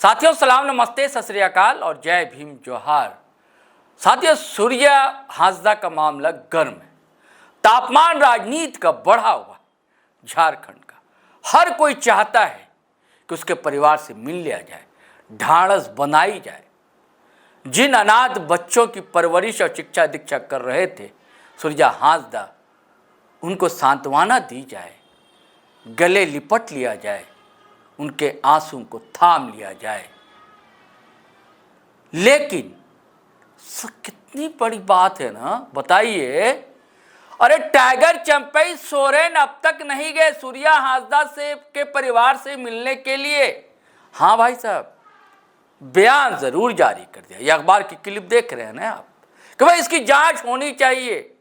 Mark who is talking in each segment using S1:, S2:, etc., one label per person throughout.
S1: साथियों सलाम नमस्ते सत श्री अकाल और जय भीम जोहार। साथियों सूर्य हांसदा का मामला गर्म है। तापमान राजनीति का बढ़ा हुआ झारखंड का। हर कोई चाहता है कि उसके परिवार से मिल लिया जाए, ढाढ़स बनाई जाए। जिन अनाथ बच्चों की परवरिश और शिक्षा दीक्षा कर रहे थे सूर्य हांसदा, उनको सांत्वना दी जाए, गले लिपट लिया जाए, उनके आंसू को थाम लिया जाए। लेकिन कितनी बड़ी बात है ना, बताइए। अरे टाइगर चंपई सोरेन अब तक नहीं गए सूर्य हांसदा से के परिवार से मिलने के लिए। हाँ भाई साहब, बयान जरूर जारी कर दिया। ये अखबार की क्लिप देख रहे हैं ना आप कि भाई इसकी जांच होनी चाहिए।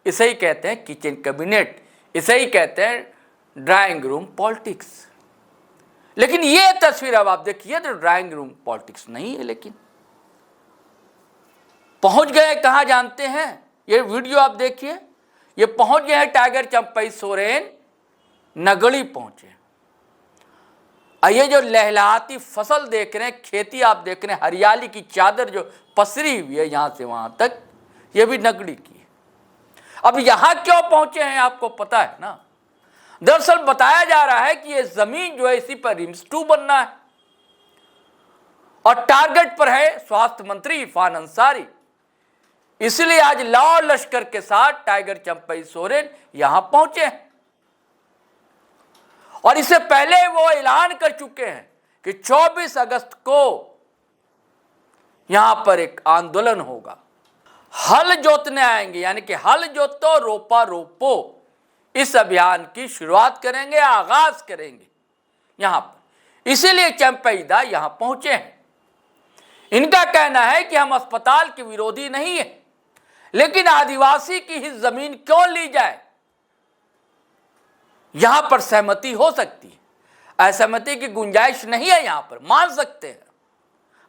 S1: इसे ही कहते हैं किचन कैबिनेट, इसे ही कहते हैं ड्राइंग रूम पॉलिटिक्स। लेकिन ये तस्वीर अब आप देखिए तो ड्राइंग रूम पॉलिटिक्स नहीं है। लेकिन पहुंच गए कहां जानते हैं? ये वीडियो आप देखिए, ये पहुंच गए हैं टाइगर चंपई सोरेन नगड़ी पहुंचे। ये जो लहलहाती फसल देख रहे हैं, खेती आप देख रहे हैं, हरियाली की चादर जो पसरी हुई है यहां से वहां तक, ये भी नगड़ी की है। अब यहां क्यों पहुंचे हैं आपको पता है ना? दरअसल बताया जा रहा है कि ये जमीन जो है इसी पर रिम्स 2 बनना है और टारगेट पर है स्वास्थ्य मंत्री इरफान अंसारी। इसलिए आज लाओ लश्कर के साथ टाइगर चंपई सोरेन यहां पहुंचे हैं और इससे पहले वो ऐलान कर चुके हैं कि 24 अगस्त को यहां पर एक आंदोलन होगा। हल जोतने आएंगे, यानी कि हल जोतो रोपा रोपो, इस अभियान की शुरुआत करेंगे, आगाज करेंगे यहां पर। इसीलिए चंपईदा यहां पहुंचे हैं। इनका कहना है कि हम अस्पताल के विरोधी नहीं है, लेकिन आदिवासी की ही जमीन क्यों ली जाए? यहां पर सहमति हो सकती है, असहमति की गुंजाइश नहीं है। यहां पर मान सकते हैं,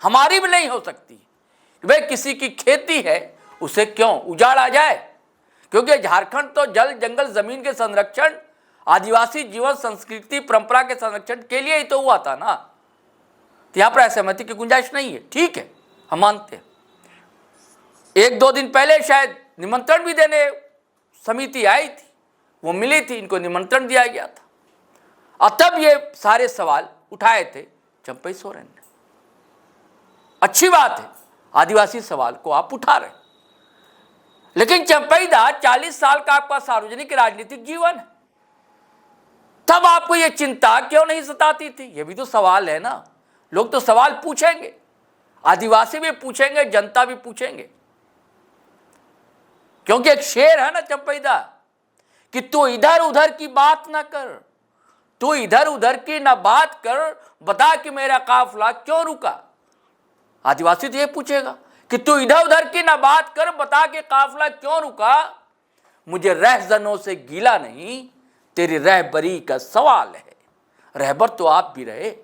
S1: हमारी भी नहीं हो सकती। भाई किसी की खेती है, उसे क्यों उजाड़ा जाए? क्योंकि झारखंड तो जल जंगल जमीन के संरक्षण, आदिवासी जीवन संस्कृति परंपरा के संरक्षण के लिए ही तो हुआ था ना। तो यहां पर असहमति की गुंजाइश नहीं है। ठीक है, हम मानते हैं। 1-2 दिन पहले शायद निमंत्रण भी देने समिति आई थी, वो मिली थी, इनको निमंत्रण दिया गया था और तब ये सारे सवाल उठाए थे चंपई सोरेन ने। अच्छी बात है, आदिवासी सवाल को आप उठा रहे हैं। लेकिन चंपईदा 40 साल का आपका सार्वजनिक राजनीतिक जीवन है, तब आपको यह चिंता क्यों नहीं सताती थी? यह भी तो सवाल है ना। लोग तो सवाल पूछेंगे, आदिवासी भी पूछेंगे, जनता भी पूछेंगे। क्योंकि एक शेर है ना चंपईदा कि तू इधर उधर की बात ना कर, तू इधर उधर की ना बात कर, बता कि मेरा काफिला क्यों रुका। आदिवासी तो ये पूछेगा कि तू इधर उधर की ना बात कर, बता के काफिला क्यों रुका। मुझे रहजनों से गीला नहीं, तेरी रहबरी का सवाल है। रहबर तो आप भी रहे,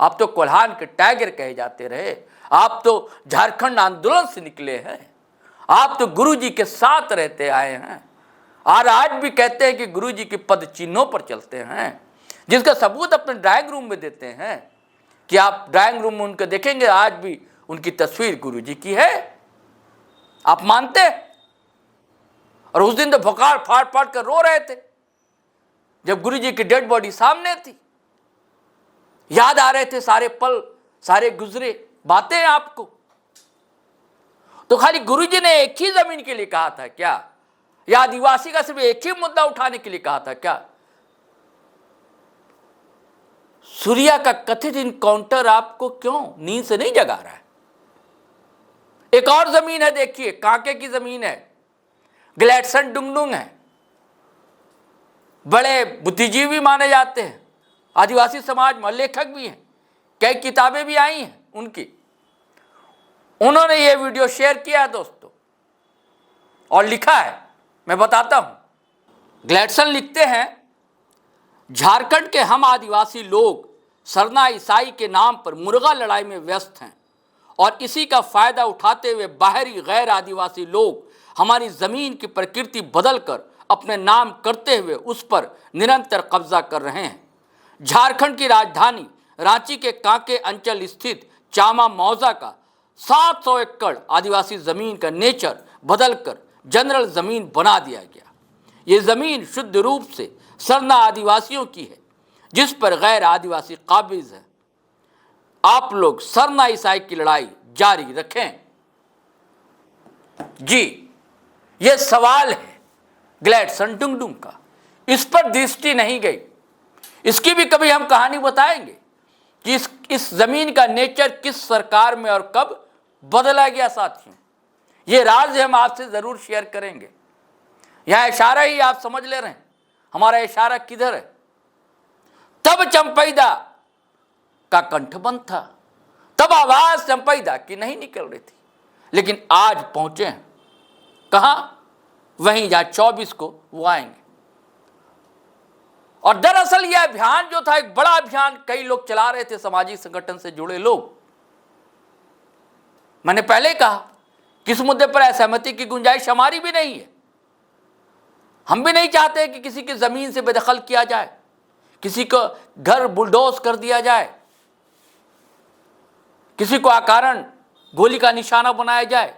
S1: आप तो कोल्हान के टाइगर कहे जाते रहे, आप तो झारखंड आंदोलन से निकले हैं, आप तो गुरुजी के साथ रहते आए हैं और आज भी कहते हैं कि गुरुजी के पद चिन्हों पर चलते हैं, जिसका सबूत अपने ड्राइंग रूम में देते हैं कि आप ड्राइंग रूम में उनको देखेंगे, आज भी उनकी तस्वीर गुरुजी की है। आप मानते हैं? और उस दिन तो भकार फाड़ फाड़ कर रो रहे थे जब गुरुजी की डेड बॉडी सामने थी। याद आ रहे थे सारे पल, सारे गुजरे बातें आपको। तो खाली गुरुजी ने एक ही जमीन के लिए कहा था क्या, या आदिवासी का सिर्फ एक ही मुद्दा उठाने के लिए कहा था क्या? सूर्या का कथित इनकाउंटर आपको क्यों नींद से नहीं जगा रहा है? एक और जमीन है, देखिए, कांके की जमीन है, ग्लैडसन डुंगडुंग है, बड़े बुद्धिजीवी माने जाते हैं आदिवासी समाज में, लेखक भी हैं, कई किताबें भी आई हैं उनकी। उन्होंने ये वीडियो शेयर किया है दोस्तों और लिखा है, मैं बताता हूं। ग्लैडसन लिखते हैं, झारखंड के हम आदिवासी लोग सरना ईसाई के नाम पर मुर्गा लड़ाई में व्यस्त हैं और इसी का फायदा उठाते हुए बाहरी गैर आदिवासी लोग हमारी जमीन की प्रकृति बदलकर अपने नाम करते हुए उस पर निरंतर कब्जा कर रहे हैं। झारखंड की राजधानी रांची के कांके अंचल स्थित चामा मौजा का 700 एकड़ आदिवासी जमीन का नेचर बदलकर जनरल जमीन बना दिया गया। ये जमीन शुद्ध रूप से सरना आदिवासियों की है, जिस पर गैर आदिवासी काबिज है। आप लोग सरना ईसाई की लड़ाई जारी रखें। जी, ये सवाल है ग्लैडसन डुंगडुंग का, इस पर दृष्टि नहीं गई। इसकी भी कभी हम कहानी बताएंगे कि इस जमीन का नेचर किस सरकार में और कब बदला गया। साथियों, ये राज हम आपसे जरूर शेयर करेंगे। यह इशारा ही आप समझ ले रहे हैं, हमारा इशारा किधर है। तब चंपैदा का कंठ बंद था, तब आवाज चंपैदा की नहीं निकल रही थी, लेकिन आज पहुंचे हैं कहां? वहीं जहां 24 को वो आएंगे। और दरअसल यह अभियान जो था एक बड़ा अभियान कई लोग चला रहे थे, सामाजिक संगठन से जुड़े लोग। मैंने पहले कहा किस मुद्दे पर असहमति की गुंजाइश हमारी भी नहीं है। हम भी नहीं चाहते कि किसी की जमीन से बेदखल किया जाए, किसी को घर बुलडोज कर दिया जाए, किसी को अकारण गोली का निशाना बनाया जाए,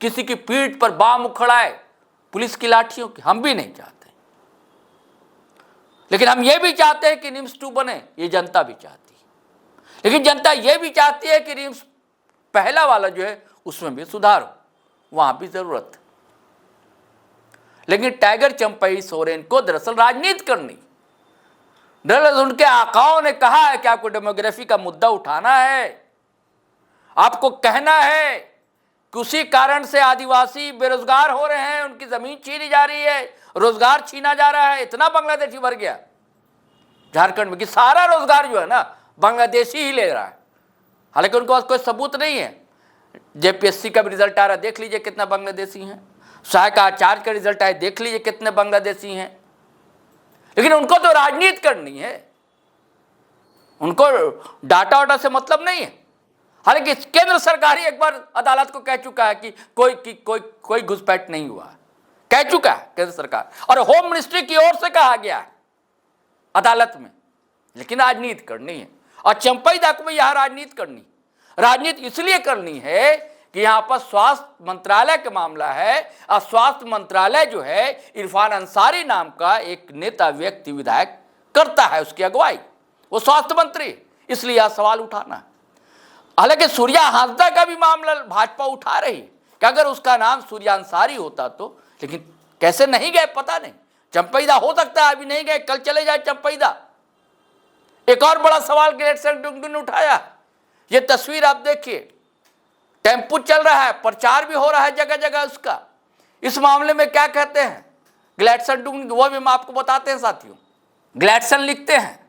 S1: किसी की पीठ पर बाम उखड़ाए पुलिस की लाठियों की। हम भी नहीं चाहते, लेकिन हम यह भी चाहते हैं कि निम्स 2 बने। ये जनता भी चाहती है, लेकिन जनता यह भी चाहती है कि निम्स पहला वाला जो है उसमें भी सुधार हो, वहां भी जरूरत है। लेकिन टाइगर चंपई सोरेन को दरअसल राजनीति करनी। दरअसल उनके आकाओं ने कहा है कि आपको डेमोग्राफी का मुद्दा उठाना है, आपको कहना है कि उसी कारण से आदिवासी बेरोजगार हो रहे हैं, उनकी जमीन छीनी जा रही है, रोजगार छीना जा रहा है। इतना बांग्लादेशी भर गया झारखंड में कि सारा रोजगार जो है ना बांग्लादेशी ही ले रहा है। हालांकि उनके पास कोई सबूत नहीं है। जेपीएससी का भी रिजल्ट आ रहा है, देख लीजिए कितना बांग्लादेशी हैं। सहायक आचार्य का रिजल्ट आया, देख लीजिए कितने बांग्लादेशी हैं। लेकिन उनको तो राजनीति करनी है, उनको डाटा वाटा से मतलब नहीं है। हालांकि केंद्र सरकार ही एक बार अदालत को कह चुका है कि कोई घुसपैठ नहीं हुआ, कह चुका है केंद्र सरकार, और होम मिनिस्ट्री की ओर से कहा गया है अदालत में। लेकिन राजनीति करनी है, और चंपैदा को भी यहां राजनीति करनी। राजनीति इसलिए करनी है कि यहां पर स्वास्थ्य मंत्रालय का मामला है, और स्वास्थ्य मंत्रालय जो है इरफान अंसारी नाम का एक नेता व्यक्ति विधायक करता है, उसकी अगुवाई, वो स्वास्थ्य मंत्री, इसलिए यह सवाल उठाना है। हालांकि सूर्या हांसदा का भी मामला भाजपा उठा रही कि अगर उसका नाम सूर्या अंसारी होता तो, लेकिन कैसे नहीं गए पता नहीं। चंपैदा हो सकता है अभी नहीं गए, कल चले जाए चंपैदा। एक और बड़ा सवाल ग्लैडसन डुंगडुंग ने उठाया, ये तस्वीर आप देखिए, टेम्पो चल रहा है, प्रचार भी हो रहा है जगह जगह उसका। इस मामले में क्या कहते हैं ग्लैडसन डुंगडुंग, वो भी हम आपको बताते हैं साथियों। ग्लैडसन लिखते हैं,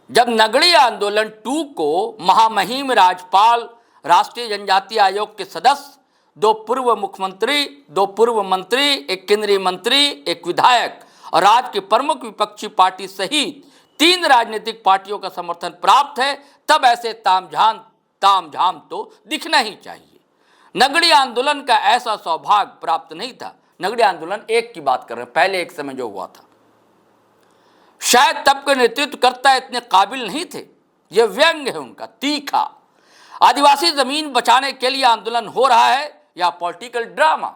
S1: जब नगड़ी आंदोलन 2 को महामहिम राज्यपाल, राष्ट्रीय जनजातीय आयोग के सदस्य, 2 पूर्व मुख्यमंत्री, 2 पूर्व मंत्री, एक केंद्रीय मंत्री, एक विधायक और राज्य की प्रमुख विपक्षी पार्टी सहित 3 राजनीतिक पार्टियों का समर्थन प्राप्त है, तब ऐसे तामझाम तो दिखना ही चाहिए। नगड़ी आंदोलन का ऐसा सौभाग्य प्राप्त नहीं था। नगड़ी आंदोलन 1 की बात कर रहे हैं, पहले एक समय जो हुआ था। शायद तब के नेतृत्वकर्ता इतने काबिल नहीं थे। यह व्यंग्य है उनका तीखा। आदिवासी जमीन बचाने के लिए आंदोलन हो रहा है या पॉलिटिकल ड्रामा।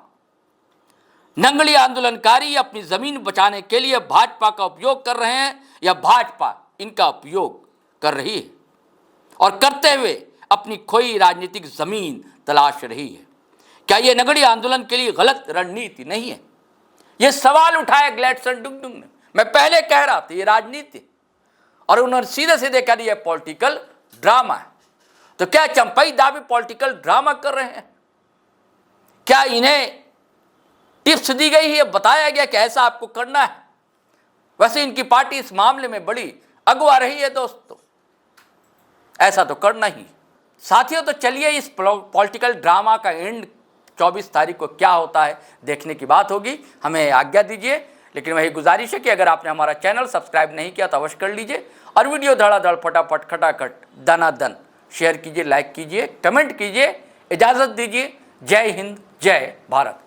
S1: नंगली आंदोलनकारी अपनी जमीन बचाने के लिए भाजपा का उपयोग कर रहे हैं या भाजपा इनका उपयोग कर रही है और करते हुए अपनी खोई राजनीतिक जमीन तलाश रही है। क्या यह नगड़ी आंदोलन के लिए गलत रणनीति नहीं है? यह सवाल उठाया ग्लैडसन डुंगडुंग ने। मैं पहले कह रहा था ये राजनीति, और उन्होंने सीधे सीधे कह दिया पॉलिटिकल ड्रामा है। तो क्या चंपैदा भी पॉलिटिकल ड्रामा कर रहे हैं? क्या इन्हें टिप्स दी गई है, बताया गया कि ऐसा आपको करना है? वैसे इनकी पार्टी इस मामले में बड़ी अगुवा रही है दोस्तों, ऐसा तो करना ही। साथियों, तो चलिए इस पॉलिटिकल ड्रामा का एंड 24 तारीख को क्या होता है देखने की बात होगी। हमें आज्ञा दीजिए, लेकिन वही गुजारिश है कि अगर आपने हमारा चैनल सब्सक्राइब नहीं किया तो अवश्य कर लीजिए, और वीडियो धड़ाधड़ फटाफट खटाखट दनादन शेयर कीजिए, लाइक कीजिए, कमेंट कीजिए। इजाज़त दीजिए। जय हिंद, जय भारत।